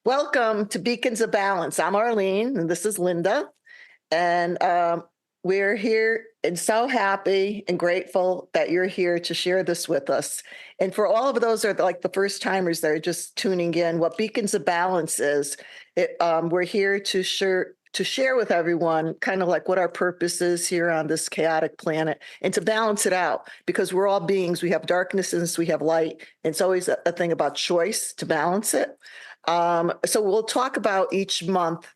Welcome to Beacons of Balance. I'm Arlene, and this is Linda. And we're here and so happy and grateful that you're here to share this with us. And for all of those that are like the first timers that are just tuning in, what Beacons of Balance is, we're here to share with everyone kind of like what our purpose is here on this chaotic planet and to balance it out, because we're all beings. We have darkness and we have light. And it's always a thing about choice to balance it. So we'll talk about each month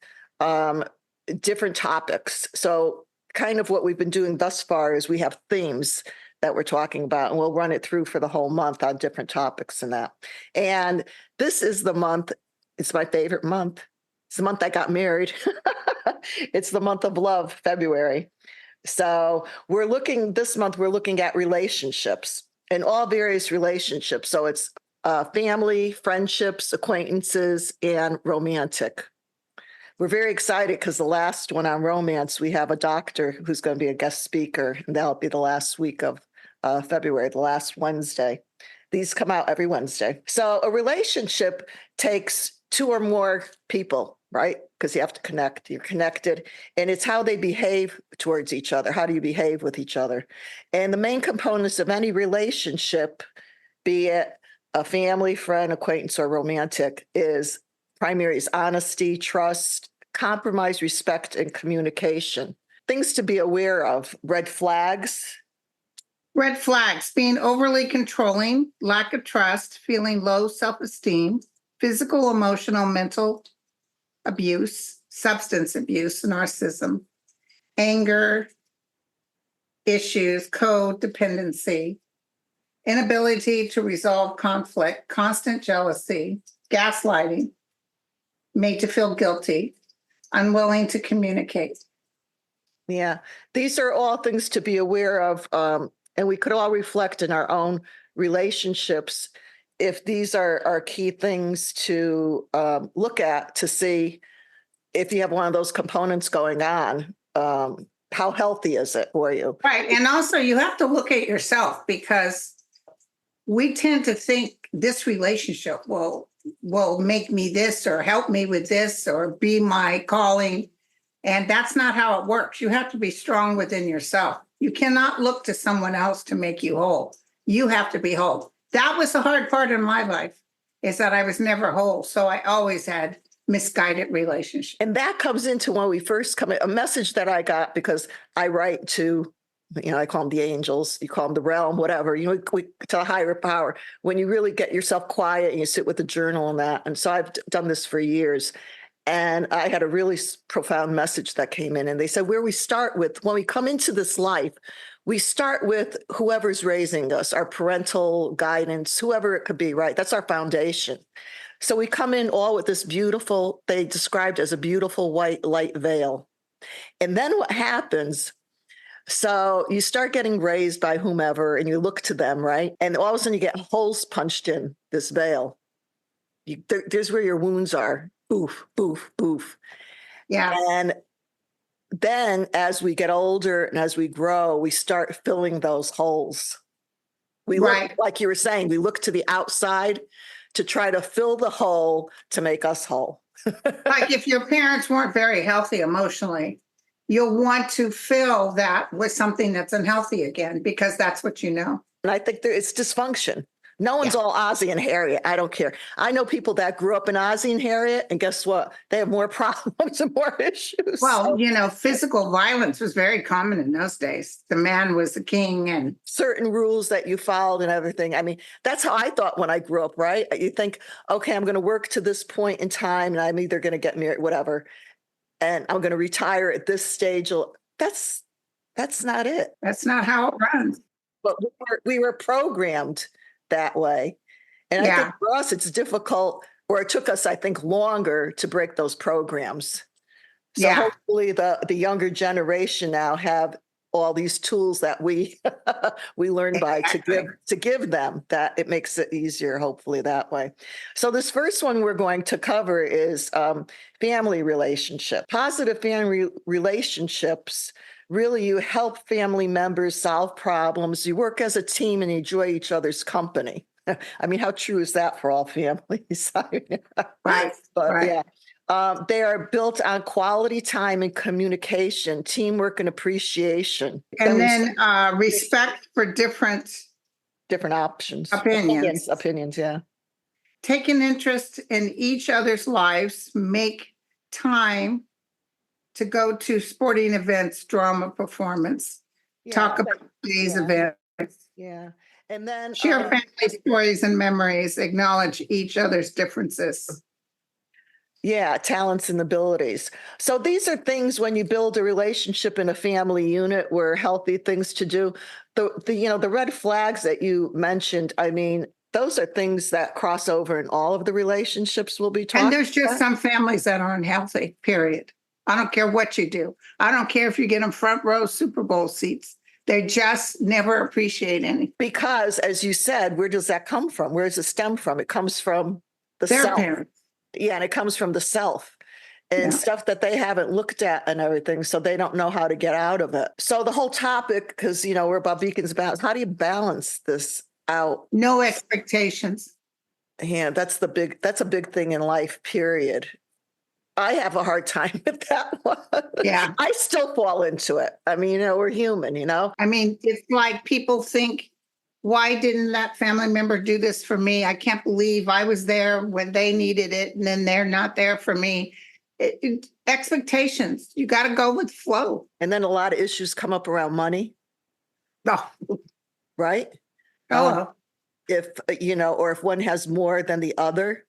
different topics. So kind of what we've been doing thus far is we have themes that we're talking about, and we'll run it through for the whole month on different topics and that. And this is the month, it's my favorite month. It's the month I got married. It's the month of love, February. So this month, we're looking at relationships and all various relationships. So it's family, friendships, acquaintances, and romantic. We're very excited because the last one on romance, we have a doctor who's going to be a guest speaker, and that'll be the last week of February, the last Wednesday. These come out every Wednesday. So a relationship takes two or more people, right? Because you have to connect. You're connected, and it's how they behave towards each other. How do you behave with each other? And the main components of any relationship, be it a family, friend, acquaintance, or romantic, is primary is honesty, trust, compromise, respect, and communication. Things to be aware of: red flags. Red flags: being overly controlling, lack of trust, feeling low self-esteem, physical, emotional, mental abuse, substance abuse, narcissism, anger issues, codependency, inability to resolve conflict, constant jealousy, gaslighting, made to feel guilty, unwilling to communicate. Yeah, these are all things to be aware of, and we could all reflect in our own relationships if these are key things to look at to see if you have one of those components going on. How healthy is it for you? Right, and also you have to look at yourself, because we tend to think this relationship will make me this or help me with this or be my calling. And that's not how it works. You have to be strong within yourself. You cannot look to someone else to make you whole. You have to be whole. That was the hard part in my life, is that I was never whole. So I always had misguided relationships. And that comes into when we first come in, a message that I got, because I write to, I call them the angels, you call them the realm, whatever, to a higher power, when you really get yourself quiet and you sit with a journal and that. And so I've done this for years. And I had a really profound message that came in, and they said, where we start with, when we come into this life, we start with whoever's raising us, our parental guidance, whoever it could be, right? That's our foundation. So we come in all with this beautiful, they described as a beautiful white light veil. And then what happens? So you start getting raised by whomever and you look to them, right? And all of a sudden you get holes punched in this veil. There's where your wounds are. Boof, boof, boof. Yeah. And then as we get older and as we grow, we start filling those holes. We look, like you were saying, we look to the outside to try to fill the hole to make us whole. Like if your parents weren't very healthy emotionally, you'll want to fill that with something that's unhealthy again, because that's what you know. And I think it's dysfunction. No one's all Ozzie and Harriet. I don't care. I know people that grew up in Ozzie and Harriet, and guess what? They have more problems and more issues. Well, physical violence was very common in those days. The man was the king, and certain rules that you followed and everything. I mean, that's how I thought when I grew up, right? You think, okay, I'm going to work to this point in time, and I'm either going to get married, whatever, and I'm going to retire at this stage. That's not it. That's not how it runs. But we were programmed that way. And I think for us, it's difficult, or it took us, I think, longer to break those programs. So hopefully the younger generation now have all these tools that we learn by to give them, that it makes it easier, hopefully that way. So this first one we're going to cover is family relationship. Positive family relationships. Really, you help family members solve problems. You work as a team and enjoy each other's company. I mean, how true is that for all families? Right, But right. yeah, they are built on quality time and communication, teamwork and appreciation. And then respect for different Different options, opinions. opinions. Yeah. Take an interest in each other's lives, make time to go to sporting events, drama performance, Yeah. talk about these Yeah. events, Yeah. And then, share family stories and memories, acknowledge each other's differences. yeah, talents and abilities. So these are things when you build a relationship in a family unit where healthy things to do. The red flags that you mentioned, I mean, those are things that cross over in all of the relationships we'll be And talking there's just about. some families that aren't healthy, period. I don't care what you do. I don't care if you get them front row Super Bowl seats. They just never appreciate anything. Because as you said, where does that come from? Where does it stem from? It comes from the Their self. parents. Yeah, and it comes from the self and Yeah. stuff that they haven't looked at and everything, so they don't know how to get out of it. So the whole topic, because we're about beacons balance, how do you balance this out? No expectations. Yeah, that's a big thing in life, period. I have a hard time with that one. Yeah. I still fall into it. I mean, we're human. I mean, it's like people think, why didn't that family member do this for me? I can't believe I was there when they needed it and then they're not there for me. Expectations. You got to go with flow. And then a lot of issues come up around money, Oh, right? hello. If, or if one has more than the other,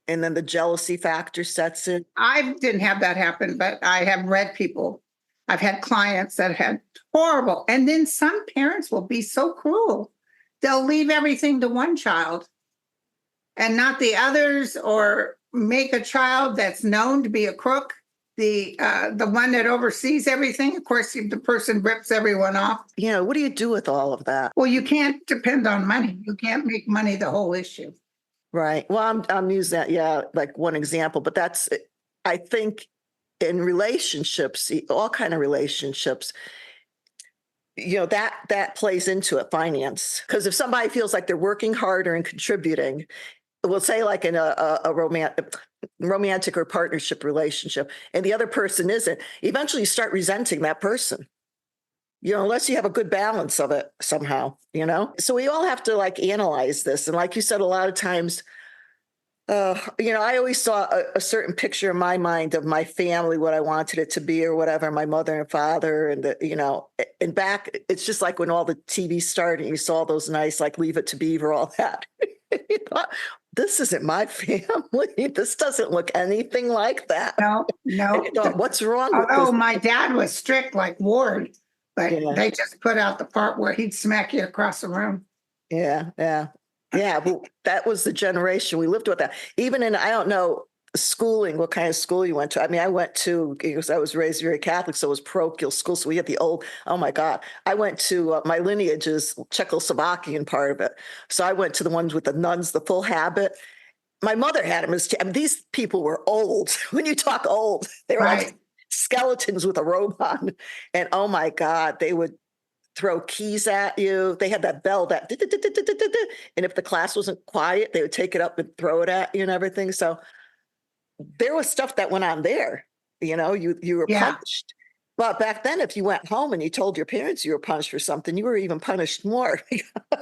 and then the jealousy factor sets in. I didn't have that happen, but I have read people. I've had clients that had horrible. And then some parents will be so cruel. They'll leave everything to one child and not the others, or make a child that's known to be a crook the one that oversees everything. Of course, the person rips everyone off. What do you do with all of that? Well, you can't depend on money. You can't make money the whole issue. Right. Well, I'm using that, yeah, like one example, but I think in relationships, all kind of relationships, that plays into it, finance. Because if somebody feels like they're working harder and contributing, we'll say like in a romantic or partnership relationship, and the other person isn't, eventually you start resenting that person. Unless you have a good balance of it somehow. So we all have to like analyze this. And like you said, a lot of times, I always saw a certain picture in my mind of my family, what I wanted it to be or whatever, my mother and father. And back, it's just like when all the TV started, you saw those nice, like Leave It to Beaver, all that. You thought, this isn't my family. This doesn't look anything like that. No. And you thought, what's wrong with Although this? my dad was strict like Ward, but Yeah. they just put out the part where he'd smack you across the room. Yeah, yeah. Yeah, well, that was the generation we lived with that. Even in, I don't know, schooling, what kind of school you went to. I mean, I went to, because I was raised very Catholic, so it was parochial school. So we had the old, oh my God. I went to, my lineage is Czechoslovakian part of it. So I went to the ones with the nuns, the full habit. My mother had them these people were old. When you talk old, they were Right. like skeletons with a robe on. And oh my God, they would throw keys at you. They had that bell that, and if the class wasn't quiet, they would take it up and throw it at you and everything. So there was stuff that went on there. You were Yeah. punished. But back then, if you went home and you told your parents you were punished for something, you were even punished more.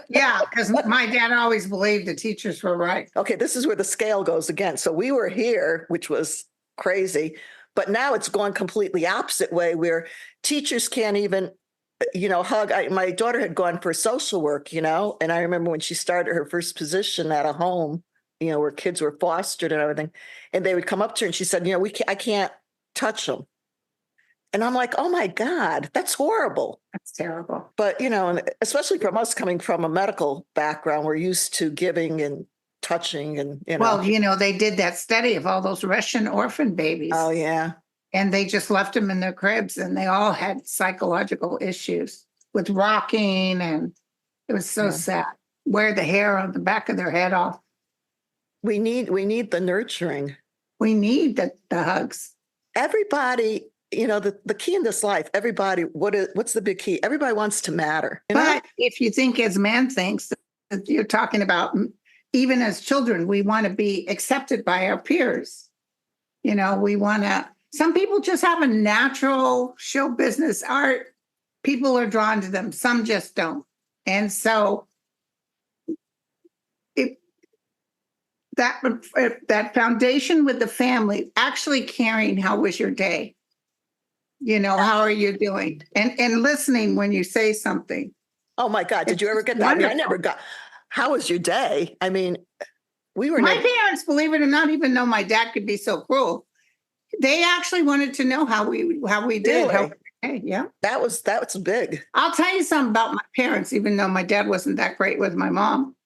Yeah, because my dad always believed the teachers were right. Okay, this is where the scale goes again. So we were here, which was crazy, but now it's gone completely opposite way where teachers can't even hug. My daughter had gone for social work, and I remember when she started her first position at a home, where kids were fostered and everything, and they would come up to her and she said, I can't touch them. And I'm like, oh my God, that's horrible. That's terrible. But, and especially from us coming from a medical background, we're used to giving and touching and, Well, they did that study of all those Russian orphan babies. Oh, yeah. And they just left them in their cribs and they all had psychological issues with rocking. And it was so sad. Wear the hair on the back of their head off. We need the nurturing. We need the hugs. Everybody, the key in this life, everybody, what's the big key? Everybody wants to matter. But if you think as man thinks, you're talking about, even as children, we want to be accepted by our peers. You know, we want to, some people just have a natural show business art. People are drawn to them, some just don't. And so it, that foundation with the family, actually caring, how was your day? You know, how are you doing? And listening when you say something. Oh my God, did you ever get that? I mean, I never got, how was your day? I mean, we were my parents, believe it or not, even though my dad could be so cruel, they actually wanted to know how we did. Really? Yeah. That was big. I'll tell you something about my parents, even though my dad wasn't that great with my mom.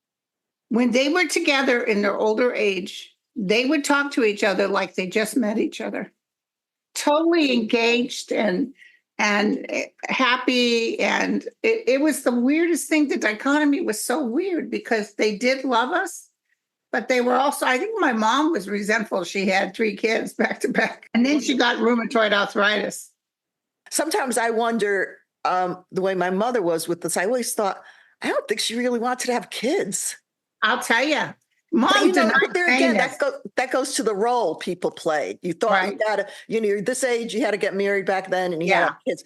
When they were together in their older age, they would talk to each other like they just met each other. Totally engaged and happy. And it was the weirdest thing. The dichotomy was so weird because they did love us, but they were also, I think my mom was resentful. She had 3 kids back to back. And then she got rheumatoid arthritis. Sometimes I wonder the way my mother was with this. I always thought, I don't think she really wanted to have kids. I'll tell you. Mom, but, you know, there again, that goes to the role people played. You thought you gotta, you know, you're this age, you had to get married back then, and you had to have kids.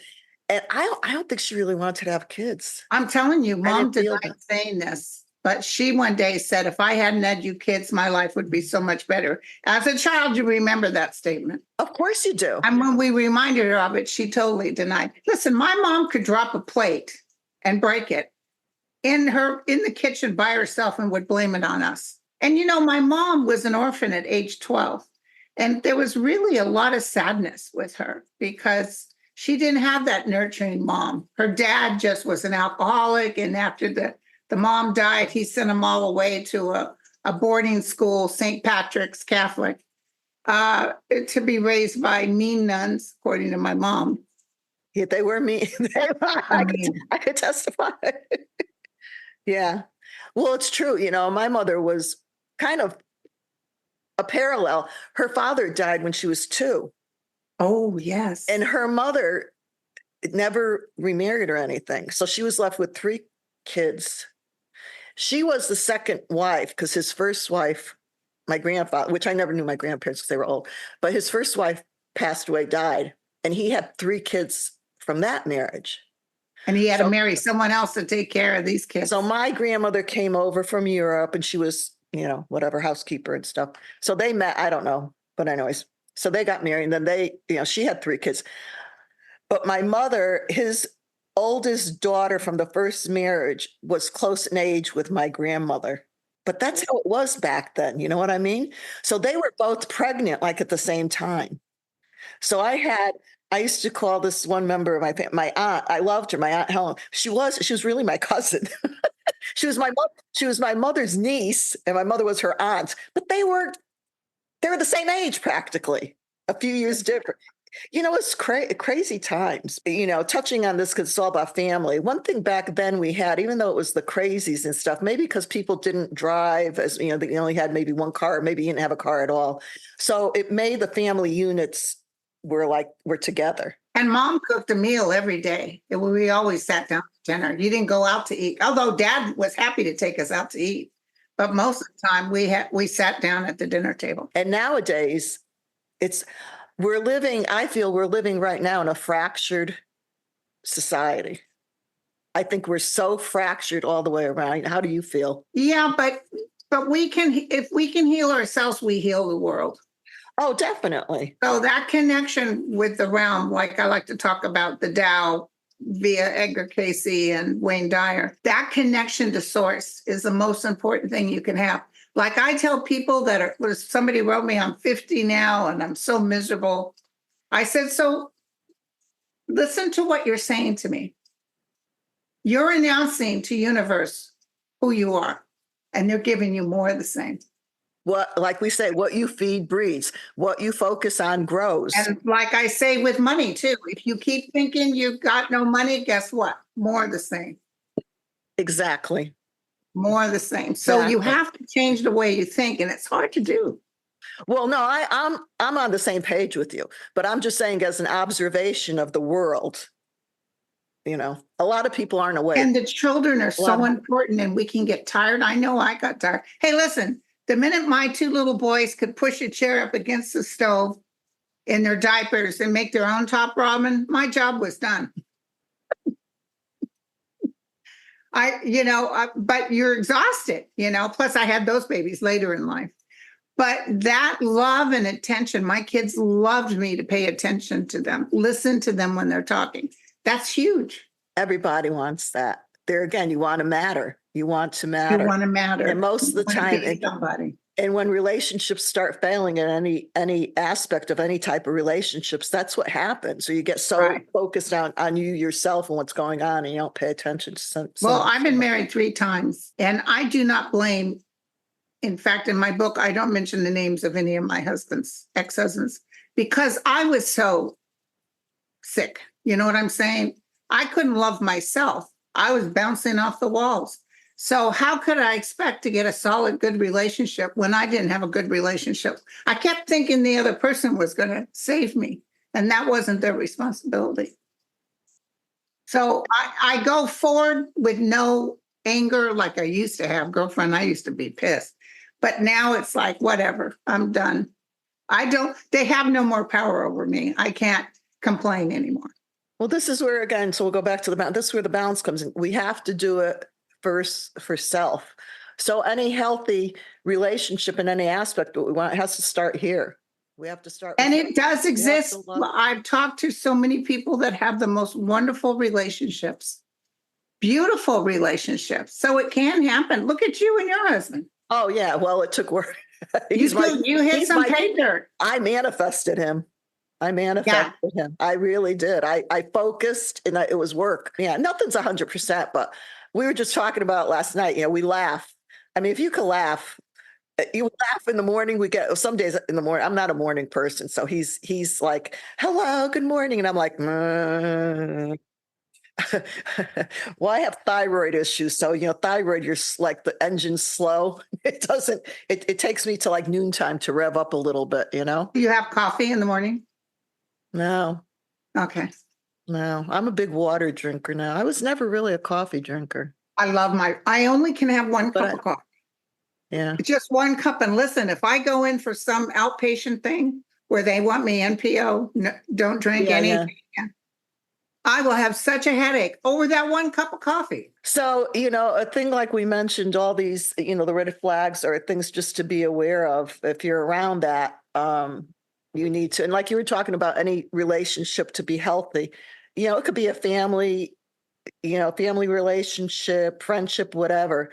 And I don't think she really wanted to have kids. I'm telling you, Mom denied saying this, but she one day said, if I hadn't had you kids, my life would be so much better. As a child, you remember that statement. Of course you do. And when we reminded her of it, she totally denied. Listen, my mom could drop a plate and break it in the kitchen by herself and would blame it on us. And, you know, my mom was an orphan at age 12. And there was really a lot of sadness with her because she didn't have that nurturing mom. Her dad just was an alcoholic. And after the mom died, he sent them all away to a boarding school, St. Patrick's Catholic, to be raised by mean nuns, according to my mom. Yeah, they were mean. I could testify. Yeah. Well, it's true. You know, my mother was kind of a parallel. Her father died when she was 2. Oh, yes. And her mother never remarried or anything. So she was left with 3 kids. She was the second wife because his first wife, my grandfather, which I never knew my grandparents because they were old, but his first wife passed away, died. And he had 3 kids from that marriage. And he had to marry someone else to take care of these kids. So my grandmother came over from Europe and she was, you know, whatever, housekeeper and stuff. So they met, I don't know, but anyways, so they got married and then they, you know, she had 3 kids. But my mother, his oldest daughter from the first marriage was close in age with my grandmother. But that's how it was back then. You know what I mean? So they were both pregnant like at the same time. So I used to call this one member of my family, my aunt. I loved her, my Aunt Helen. She was really my cousin. She was my mother's niece, and my mother was her aunt. But they were the same age practically, a few years different. You know, it's crazy times. You know, touching on this because it's all about family. One thing back then we had, even though it was the crazies and stuff, maybe because people didn't drive, as you know, they only had maybe one car, maybe you didn't have a car at all. So it made the family units were together. And Mom cooked a meal every day. We always sat down for dinner. You didn't go out to eat, although Dad was happy to take us out to eat. But most of the time we sat down at the dinner table. And nowadays, I feel we're living right now in a fractured society. I think we're so fractured all the way around. How do you feel? Yeah, but if we can heal ourselves, we heal the world. Oh, definitely. So that connection with the realm, like I like to talk about the Tao via Edgar Cayce and Wayne Dyer, that connection to source is the most important thing you can have. Like I tell people somebody wrote me, I'm 50 now and I'm so miserable. I said, so listen to what you're saying to me. You're announcing to universe who you are, and they're giving you more of the same. Like we say, what you feed breeds, what you focus on grows. And like I say with money too, if you keep thinking you've got no money, guess what? More of the same. Exactly. More of the same. So you have to change the way you think, and it's hard to do. Well, no, I'm on the same page with you, but I'm just saying as an observation of the world, A lot of people aren't awake. And the children are A lot so of- important, and we can get tired. I know I got tired. Hey, listen, the minute my two little boys could push a chair up against the stove in their diapers and make their own top ramen, my job was done. But you're exhausted, plus I had those babies later in life. But that love and attention, my kids loved me to pay attention to them, listen to them when they're talking. That's huge. Everybody wants that. There again, you want to matter. You want to You matter. want to matter. And most of the You wanna time, be somebody. and when relationships start failing in any aspect of any type of relationships, that's what happens. So you get so Right. focused on you yourself and what's going on, and you don't pay attention to some. Well, I've been married 3 times, and I do not blame. In fact, in my book, I don't mention the names of any of my husbands, ex-husbands, because I was so sick. You know what I'm saying? I couldn't love myself. I was bouncing off the walls. So how could I expect to get a solid, good relationship when I didn't have a good relationship? I kept thinking the other person was going to save me, and that wasn't their responsibility. So I go forward with no anger like I used to have. Girlfriend, I used to be pissed. But now it's like, whatever, I'm done. They have no more power over me. I can't complain anymore. Well, this is where, again, so we'll go back to this is where the balance comes in. We have to do it first for self. So any healthy relationship in any aspect that we want has to start here. We have to start. And it does exist. I've talked to so many people that have the most wonderful relationships, beautiful relationships. So it can happen. Look at you and your husband. Oh, yeah. Well, it took work. You hit some pay dirt. I manifested him. Him. I really did. I focused and it was work. Yeah, nothing's 100%, but we were just talking about last night. We laugh. I mean, if you could laugh, you laugh in the morning. We get some days in the morning. I'm not a morning person. So he's like, hello, good morning. And I'm like, well, I have thyroid issues. So, thyroid, you're like the engine's slow. It takes me to like noontime to rev up a little bit, Do you have coffee in the morning? No. Okay. No, I'm a big water drinker now. I was never really a coffee drinker. I only can have one cup of coffee. Yeah. Just one cup. And listen, if I go in for some outpatient thing where they want me NPO, don't drink anything. Yeah. I will have such a headache over that one cup of coffee. So, a thing like we mentioned, all these, the red flags are things just to be aware of. If you're around that, you need to, and like you were talking about, any relationship to be healthy, it could be a family, family relationship, friendship, whatever.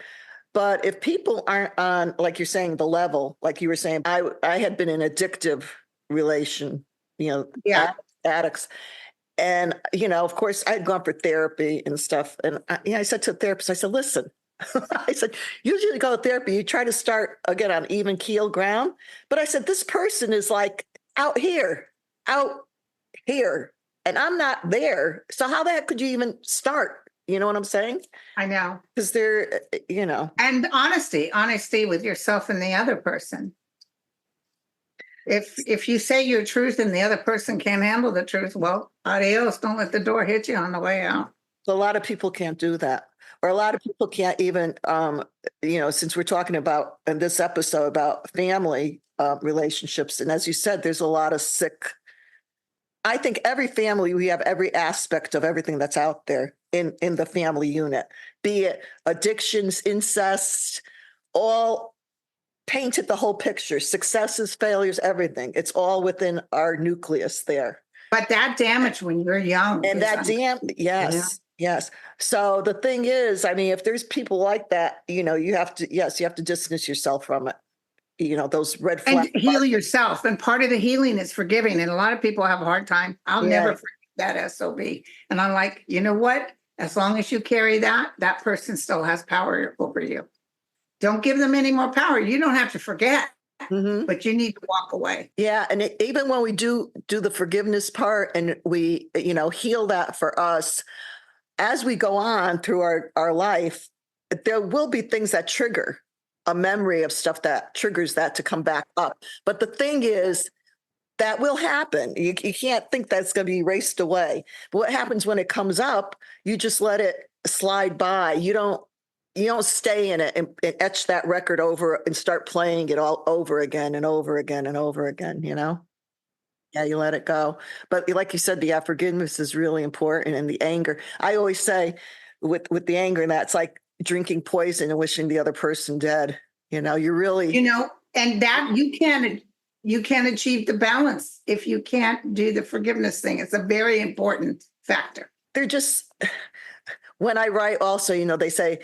But if people aren't on, like you're saying, the level, like you were saying, I had been in addictive relation, addicts. And, of course, I'd gone for therapy and stuff. And I said to the therapist, I said, listen, I said, usually go to therapy, you try to start again on even keel ground. But I said, this person is like out here, and I'm not there. So how the heck could you even start? You know what I'm saying? I know. Because they're, And honesty with yourself and the other person. If you say your truth and the other person can't handle the truth, well, adios, don't let the door hit you on the way out. So a lot of people can't do that. Or a lot of people can't even, since we're talking about in this episode about family relationships. And as you said, there's a lot of sick. I think every family, we have every aspect of everything that's out there in the family unit, be it addictions, incest, all painted the whole picture, successes, failures, everything. It's all within our nucleus there. But that damage when you're young. And that yes. So the thing is, I mean, if there's people like that, you have to distance yourself from it. Those red flags. And heal yourself. And part of the healing is forgiving. And a lot of people have a hard time. I'll never forget that SOB. And I'm like, you know what? As long as you carry that person still has power over you. Don't give them any more power. You don't have to forget, but you need to walk away. Yeah. And even when we do the forgiveness part and we, heal that for us, as we go on through our life, there will be things that trigger a memory of stuff that triggers that to come back up. But the thing is, that will happen. You can't think that's going to be erased away. But what happens when it comes up, you just let it slide by. You don't stay in it and etch that record over and start playing it all over again and over again and over again, you know? Yeah, you let it go. But like you said, yeah, forgiveness is really important, and the anger. I always say with the anger, and that's like drinking poison and wishing the other person dead. You know, you really And that you can't achieve the balance if you can't do the forgiveness thing. It's a very important factor. they're just when I write also, they say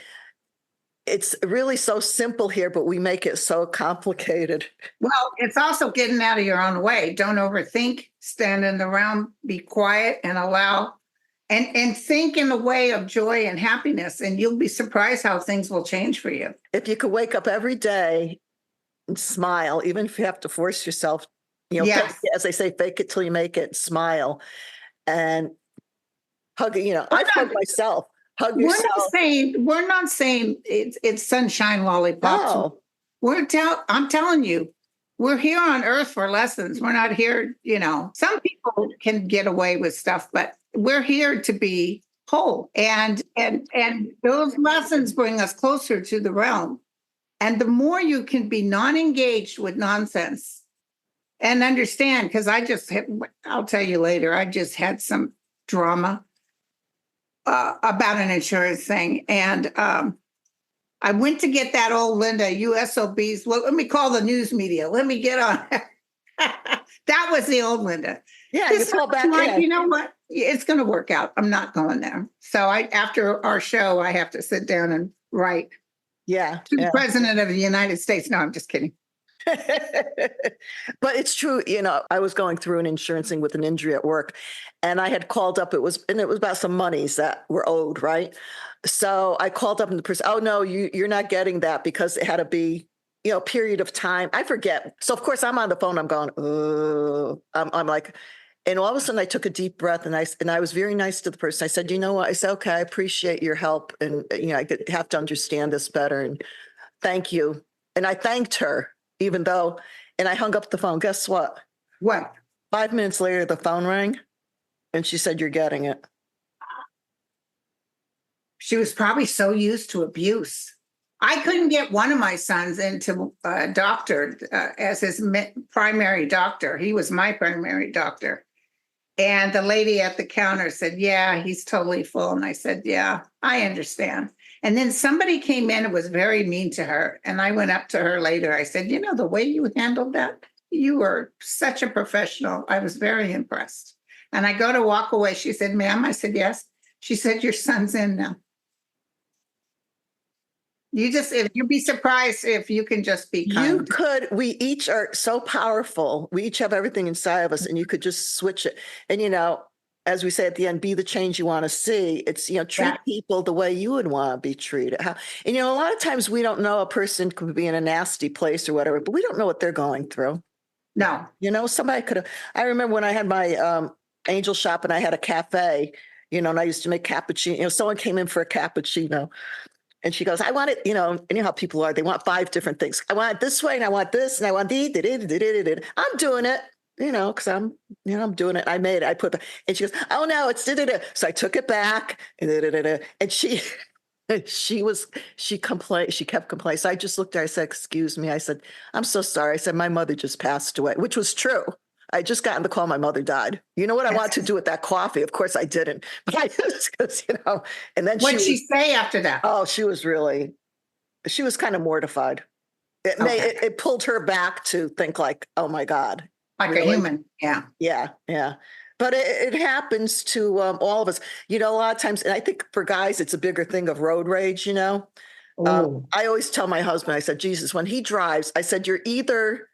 it's really so simple here, but we make it so complicated. Well, it's also getting out of your own way. Don't overthink, stand in the realm, be quiet and allow and think in the way of joy and happiness. And you'll be surprised how things will change for you. If you could wake up every day and smile, even if you have to force yourself, Yes. as they say, fake it till you make it, smile and hug, We're I've not, hugged myself, hug we're not yourself. saying it's sunshine lollipops. No, I'm telling you, we're here on earth for lessons. We're not here, some people can get away with stuff, but we're here to be whole. And those lessons bring us closer to the realm. And the more you can be non-engaged with nonsense and understand, because I'll tell you later, I just had some drama about an insurance thing. And I went to get that old Linda, USOBs. Well, let me call the news media. Let me get on. That was the old Linda. yeah, you call back in. You know what? It's going to work out. I'm not going there. So after our show, I have to sit down and write Yeah, to the yeah. President of the United States. No, I'm just kidding. But it's true. I was going through an insurance thing with an injury at work, and I had called up. It was about some monies that were owed, right? So I called up and the person, oh no, you're not getting that because it had to be, period of time. I forget. So of course I'm on the phone. I'm going, I'm like, and all of a sudden I took a deep breath and I was very nice to the person. I said, you know what? I said, okay, I appreciate your help, and I have to understand this better, and thank you. And I thanked her, even though, and I hung up the phone. Guess what? What? 5 minutes later, the phone rang and she said, you're getting it. She was probably so used to abuse. I couldn't get one of my sons into a doctor as his primary doctor. He was my primary doctor. And the lady at the counter said, yeah, he's totally full. And I said, yeah, I understand. And then somebody came in and was very mean to her. And I went up to her later. I said, the way you handled that, you were such a professional. I was very impressed. And I go to walk away. She said, ma'am. I said, yes. She said, your son's in now. You'd be surprised if you can just be kind. We each are so powerful. We each have everything inside of us, and you could just switch it. And, as we say at the end, be the change you want to see. It's, treat people the way you would want to be treated. And, a lot of times we don't know a person could be in a nasty place or whatever, but we don't know what they're going through. No. Somebody could have, I remember when I had my angel shop and I had a cafe, and I used to make cappuccino. Someone came in for a cappuccino. And she goes, I want it, and you know how people are. They want 5 different things. I want it this way, and I want this, and I want I'm doing it, because I'm doing it. I made it. I put, and she goes, oh no, it's da-da-da. So I took it back, and she complained. She kept complaining. So I just looked at her. I said, excuse me. I said, I'm so sorry. I said, my mother just passed away, which was true. I just gotten the call my mother died. You know what I wanted to do with that coffee? Of course I didn't. But I just, because, and then What'd she say after that? Oh, she was kind of mortified. It pulled her back to think like, oh my God. Like really? A human. Yeah. Yeah. Yeah. But it happens to all of us, a lot of times. And I think for guys, it's a bigger thing of road rage, I always tell my husband, I said, Jesus, when he drives, I said, you're either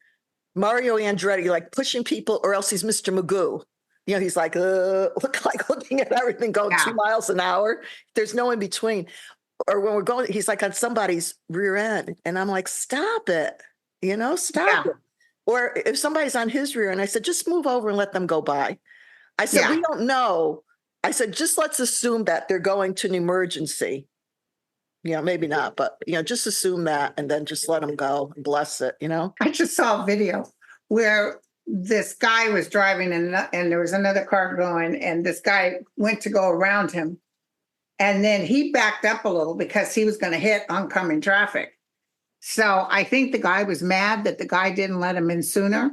Mario Andretti, like pushing people, or else he's Mr. Magoo. He's like looking at everything going 2 miles an hour. There's no in between. Or when we're going, he's like on somebody's rear end. And I'm like, stop it, stop it. Or if somebody's on his rear end, I said, just move over and let them go by. I said, we don't know. I said, just let's assume that they're going to an emergency. Maybe not, but, just assume that and then just let them go and bless it, I just saw a video where this guy was driving and there was another car going, and this guy went to go around him. And then he backed up a little because he was going to hit oncoming traffic. So I think the guy was mad that the guy didn't let him in sooner.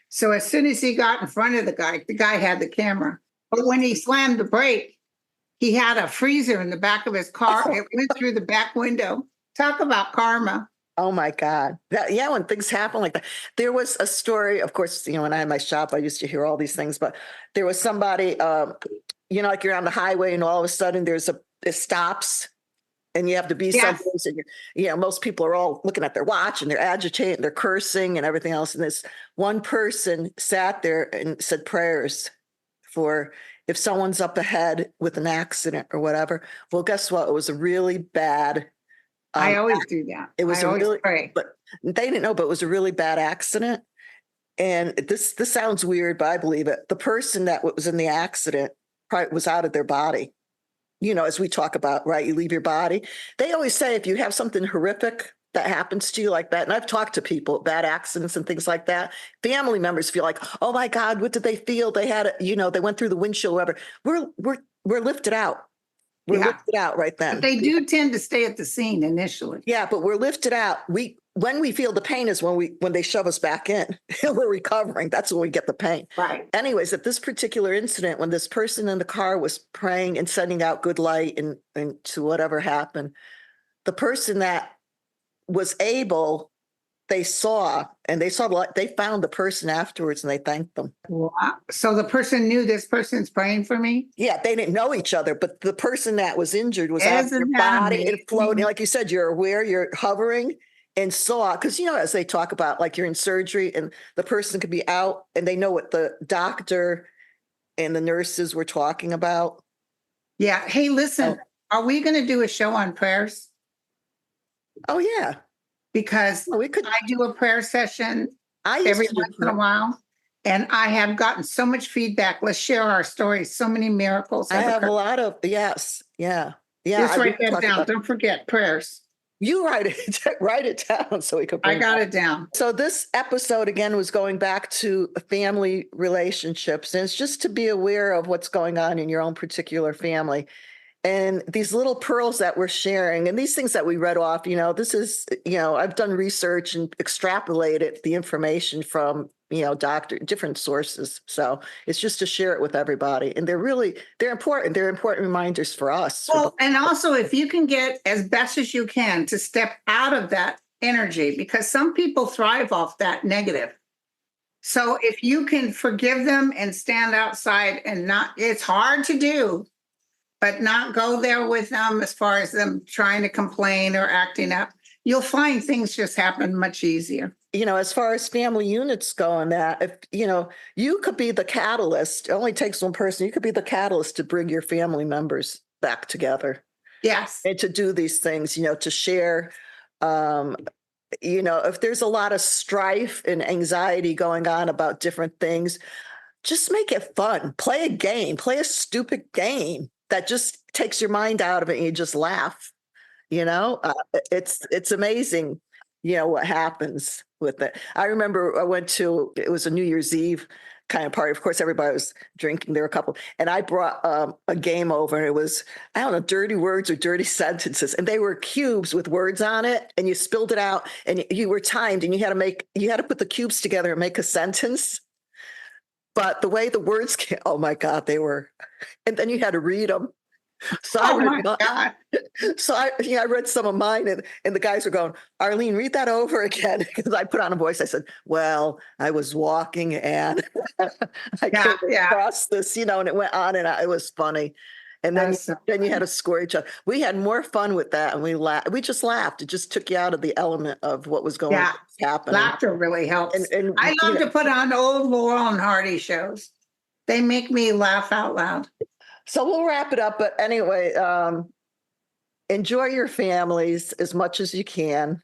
So as soon as he got in front of the guy had the camera. But when he slammed the brake, he had a freezer in the back of his car. It went through the back window. Talk about karma. Oh my God. Yeah, when things happen like that. There was a story, of course, when I had my shop, I used to hear all these things, but there was somebody, like you're on the highway and all of a sudden it stops and you have to be someplace, and most people are all looking at their watch and they're agitated, they're cursing and everything else. And this one person sat there and said prayers for if someone's up ahead with an accident or whatever. Well, guess what? It was a really bad. I always do that. It was pray. But they didn't know, but it was a really bad accident. And this sounds weird, but I believe it. The person that was in the accident probably was out of their body. As we talk about, right? You leave your body. They always say if you have something horrific that happens to you like that, and I've talked to people, bad accidents and things like that, family members feel like, oh my God, what did they feel? They had, they went through the windshield, whatever. We're lifted out. We're lifted out right then. But they do tend to stay at the scene initially. Yeah, but we're lifted out. When we feel the pain is when they shove us back in. We're recovering. That's when we get the pain. Right. Anyways, at this particular incident, when this person in the car was praying and sending out good light and to whatever happened, the person that was able, they found the person afterwards and they thanked them. Wow. So the person knew this person's praying for me? Yeah, they didn't know each other, but the person that was injured was out of your body and floating. Like you said, you're aware, you're hovering and saw, because, as they talk about, like you're in surgery and the person could be out and they know what the doctor and the nurses were talking about. Yeah. Hey, listen, are we going to do a show on prayers? Oh, yeah. Because I do a prayer session every once in a while, and I have gotten so much feedback. Let's share our stories. So many miracles. I have a lot of, yes. Yeah. Yeah. Just write that down. Don't forget prayers. You write it down so we could. I got it down. So this episode again was going back to family relationships, and it's just to be aware of what's going on in your own particular family. And these little pearls that we're sharing and these things that we read off, this is, I've done research and extrapolated the information from, different sources. So it's just to share it with everybody. And they're important. They're important reminders for us. Well, and also if you can get as best as you can to step out of that energy, because some people thrive off that negative. So if you can forgive them and stand outside and it's hard to do, but not go there with them as far as them trying to complain or acting up, you'll find things just happen much easier. As far as family units go and that, if, you could be the catalyst, it only takes one person, you could be the catalyst to bring your family members back together. Yes. And to do these things, to share, if there's a lot of strife and anxiety going on about different things, just make it fun. Play a game, play a stupid game that just takes your mind out of it and you just laugh. It's amazing, what happens with it. I remember it was a New Year's Eve kind of party. Of course, everybody was drinking. There were a couple, and I brought a game over, and it was, I don't know, dirty words or dirty sentences, and they were cubes with words on it, and you spilled it out, and you were timed, and you had to put the cubes together and make a sentence. But the way the words came, oh my God, and then you had to read them. So I read some of mine, and the guys were going, Arlene, read that over again. Because I put on a voice. I said, well, I was walking and I came across this, and it went on and it was funny. And then you had to score each other. We had more fun with that, and we just laughed. It just took you out of the element of what was happening. Laughter really helps. And I love to put on old Laurel and Hardy shows. They make me laugh out loud. So we'll wrap it up. But anyway, enjoy your families as much as you can.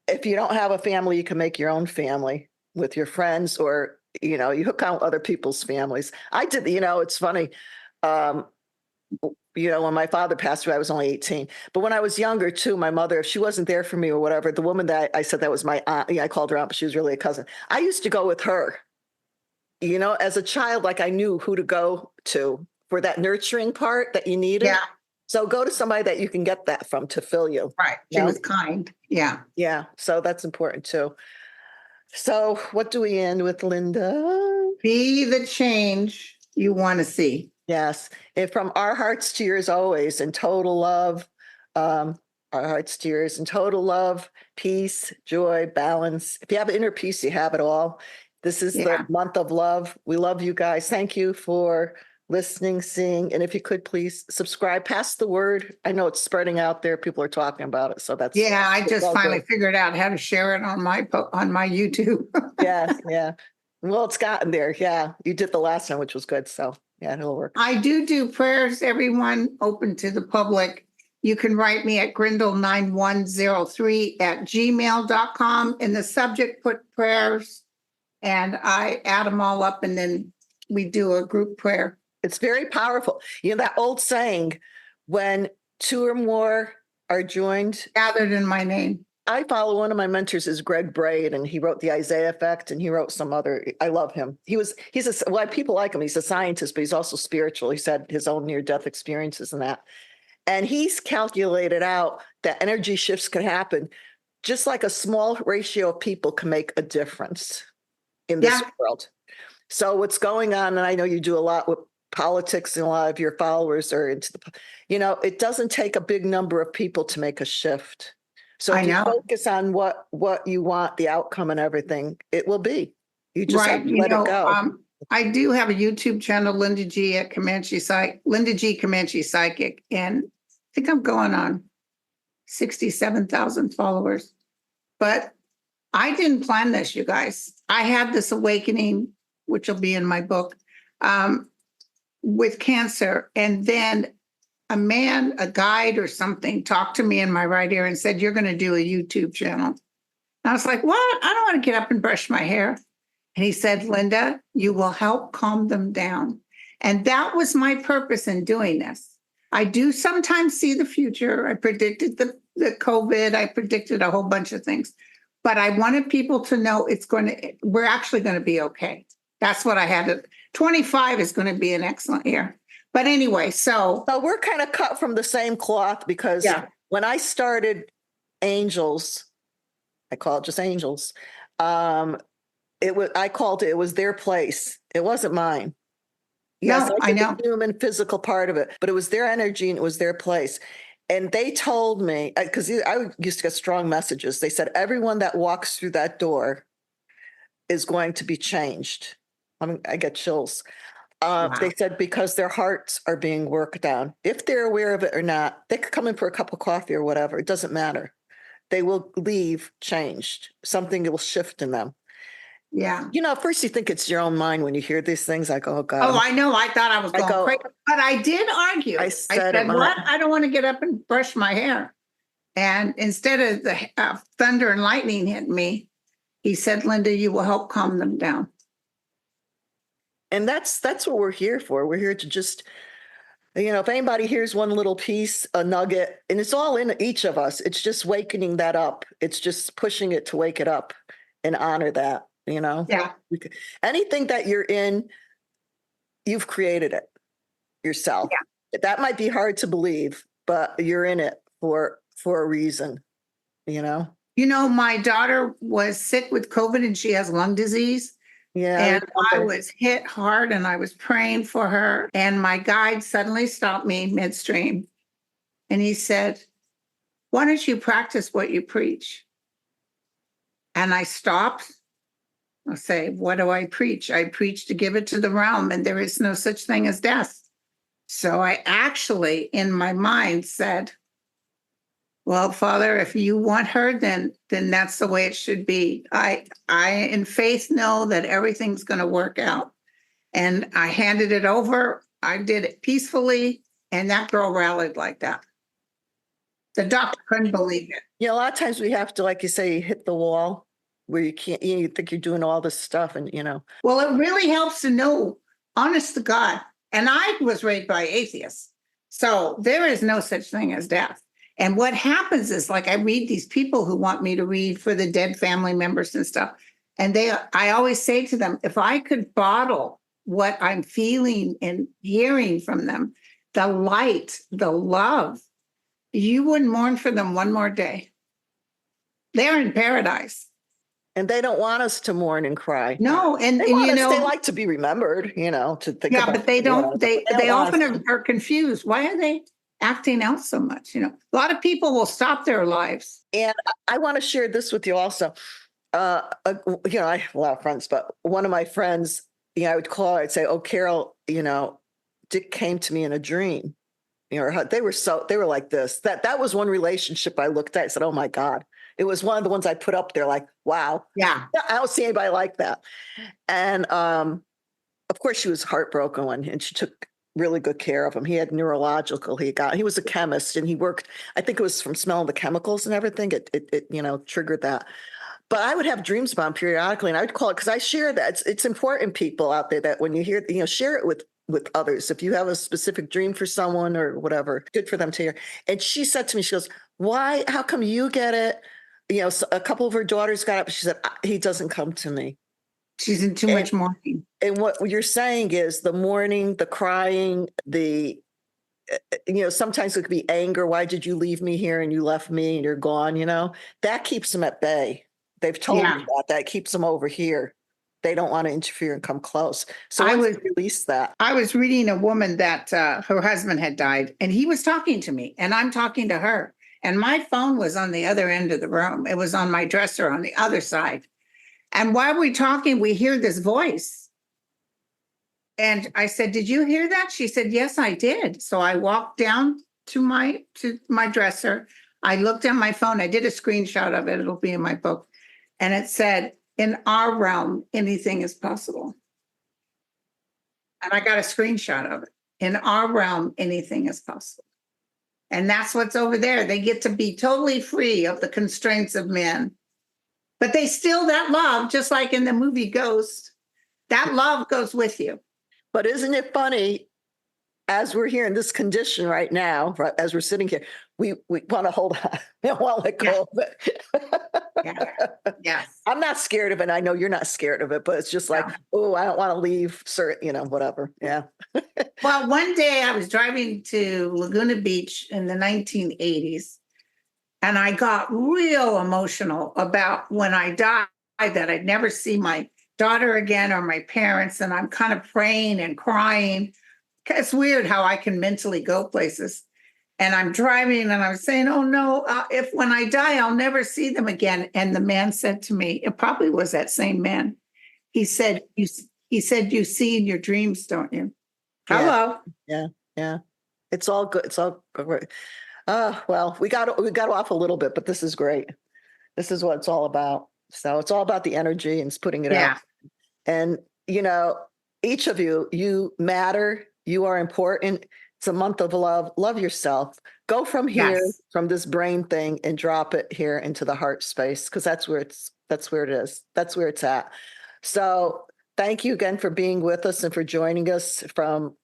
If you don't have a family, you can make your own family with your friends, or, you hook on other people's families. I did, it's funny. When my father passed away, I was only 18. But when I was younger too, my mother, if she wasn't there for me or whatever, the woman that I said that was my aunt, I called her aunt, but she was really a cousin. I used to go with her as a child, like I knew who to go to for that nurturing part that you needed. Yeah, So go to somebody that you can get that from to fill you. right. She No? was kind. Yeah. Yeah. So that's important too. So what do we end with, Linda? Be the change you want to see. Yes. And from our hearts to yours always, in total love, um, our hearts to yours, in total love, peace, joy, balance. If you have inner peace, you have it all. This is the Yeah. month of love. We love you guys. Thank you for listening, seeing. And if you could please subscribe, pass the word. I know it's spreading out there. People are talking about it. So that's Yeah, I it's just all finally good. figured out how to share it on my YouTube. Yeah, yeah. Well, it's gotten there. Yeah. You did the last one, which was good. So yeah, it'll work. I do prayers, everyone, open to the public. You can write me at grindle9103@gmail.com. In the subject, put prayers, and I add them all up, and then we do a group prayer. It's very powerful. That old saying, when two or more are joined. Gathered in my name. I follow one of my mentors is Greg Braid, and he wrote the Isaiah Effect, and he wrote some other. I love him. Why people like him. He's a scientist, but he's also spiritual. He's had his own near-death experiences and that. And he's calculated out that energy shifts can happen. Just like a small ratio of people can make a difference in this world. So what's going on, and I know you do a lot with politics, and a lot of your followers are into it doesn't take a big number of people to make a shift. So if you focus on what you want, the outcome and everything, it will be. You just have to let it go. I do have a YouTube channel, Linda G Comanche Psychic, and I think I'm going on 67,000 followers. But I didn't plan this, you guys. I had this awakening, which will be in my book, with cancer. And then a guide or something, talked to me in my right ear and said, "You're going to do a YouTube channel." And I was like, "What? I don't want to get up and brush my hair." And he said, "Linda, you will help calm them down." And that was my purpose in doing this. I do sometimes see the future. I predicted the COVID. I predicted a whole bunch of things. But I wanted people to know we're actually going to be okay. That's what I had to. 25 is going to be an excellent year. But anyway, so we're kind of cut from the same cloth, because when I started Angels, I call it just Angels. I called it was their place. It wasn't mine. Yes, no, I did know the human physical part of it, but it was their energy and it was their place. And they told me, because I used to get strong messages. They said, everyone that walks through that door is going to be changed. I get chills. Wow. They said because their hearts are being worked on. If they're aware of it or not, they could come in for a cup of coffee or whatever. It doesn't matter. They will leave changed. Something will shift in them. Yeah. At first you think it's your own mind when you hear these things. Like, oh God. Oh, I know. I thought I was going crazy. But I did argue. I said, what? I don't want to get up and brush my hair. And instead of the thunder and lightning hit me, he said, "Linda, you will help calm them down." And that's what we're here for. We're here to just, if anybody hears one little piece, a nugget, and it's all in each of us, it's just wakening that up. It's just pushing it to wake it up and honor that, Yeah. Anything that you're in, you've created it yourself. Yeah. That might be hard to believe, but you're in it for a reason, My daughter was sick with COVID and she has lung disease. Yeah. And I was hit hard and I was praying for her. And my guide suddenly stopped me midstream. And he said, "Why don't you practice what you preach?" And I stopped. I say, "What do I preach?" "I preach to give it to the realm, and there is no such thing as death." So I actually, in my mind, said, "Well, Father, if you want her, then that's the way it should be. I in faith know that everything's going to work out." And I handed it over. I did it peacefully, and that girl rallied like that. The doctor couldn't believe it. A lot of times we have to, like you say, hit the wall where you can't. You think you're doing all this stuff, and Well, it really helps to know, honest to God. And I was raised by atheists, so there is no such thing as death. And what happens is, like, I read these people who want me to read for the dead family members and stuff. And I always say to them, if I could bottle what I'm feeling and hearing from them, the light, the love, you wouldn't mourn for them one more day. They're in paradise. And they don't want us to mourn and cry. No, and They like to be remembered, to think yeah, about. but they don't. They don't want often us are confused. Why are they acting out so much? A lot of people will stop their lives. And I want to share this with you also. I have a lot of friends, but one of my friends, I would call her, I'd say, "Oh, Carol, Dick came to me in a dream." They were like this. That was one relationship I looked at. I said, "Oh my God." It was one of the ones I put up there, like, wow. Yeah. I don't see anybody like that. And of course, she was heartbroken and she took really good care of him. He had neurological. He was a chemist and he worked. I think it was from smelling the chemicals and everything. It triggered that. But I would have dreams about him periodically, and I would call it because I share that. It's important, people out there, that when you hear, share it with others. If you have a specific dream for someone or whatever, good for them to hear. And she said to me, she goes, "Why? How come you get it?" So a couple of her daughters got up. She said, "He doesn't come to me." She's in too much mourning. And what you're saying is the mourning, the crying, sometimes it could be anger. Why did you leave me here and you left me and you're gone? That keeps them at bay. They've told me that keeps them over here. They don't want to interfere and come close. So I would release that. I was reading a woman that her husband had died, and he was talking to me, and I'm talking to her. And my phone was on the other end of the room. It was on my dresser on the other side. And while we're talking, we hear this voice. And I said, "Did you hear that?" She said, "Yes, I did." So I walked down to my dresser. I looked at my phone. I did a screenshot of it. It'll be in my book. And it said, "In our realm, anything is possible." And I got a screenshot of it. In our realm, anything is possible. And that's what's over there. They get to be totally free of the constraints of men. But they still, that love, just like in the movie Ghost, that love goes with you. But isn't it funny, as we're here in this condition right now, right, as we're sitting here, we want to hold on. We don't want to let go of it. Yes. I'm not scared of it. I know you're not scared of it, but it's just like, oh, I don't want to leave, sir, whatever. Yeah. Well, one day I was driving to Laguna Beach in the 1980s, and I got real emotional about when I died, that I'd never see my daughter again or my parents. And I'm kind of praying and crying. It's weird how I can mentally go places. And I'm driving and I'm saying, "Oh no, if when I die, I'll never see them again." And the man said to me, it probably was that same man. He said, you see in your dreams, don't you? Yeah. Hello. Yeah. It's all good. It's all good. Well, we got off a little bit, but this is great. This is what it's all about. So it's all about the energy and putting it out. And, each of you matter. You are important. It's a month of love. Love yourself. Go from here, from this brain thing, and drop it here into the heart space, because that's where it is. That's where it's at. So thank you again for being with us and for joining us from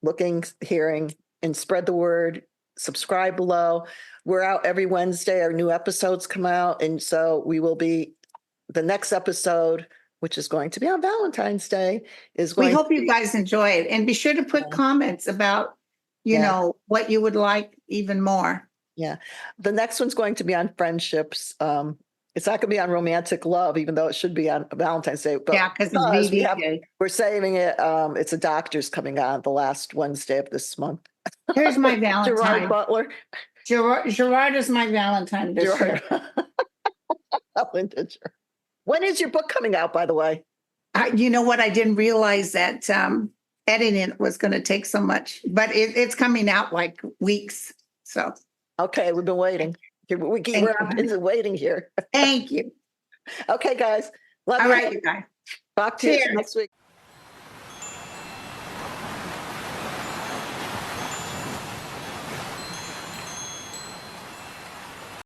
looking, hearing, and spread the word. Subscribe below. We're out every Wednesday. Our new episodes come out. And so we will be, the next episode, which is going to be on Valentine's Day, is going. We hope you guys enjoy it, and be sure to put comments about, what you would like even more. Yeah. The next one's going to be on friendships. It's not going to be on romantic love, even though it should be on Valentine's Day. But because it's VV we're saving it. It's a doctor's coming on the last Wednesday of this month. Here's my Valentine. Gerard Butler. Gerard is my Valentine this year. Linda. When is your book coming out, by the way? You know what? I didn't realize that editing it was going to take so much, but it's coming out like weeks. So. Okay, we've been waiting. We're waiting here. Thank you. Okay, guys. All right, you guys. Talk to you next week.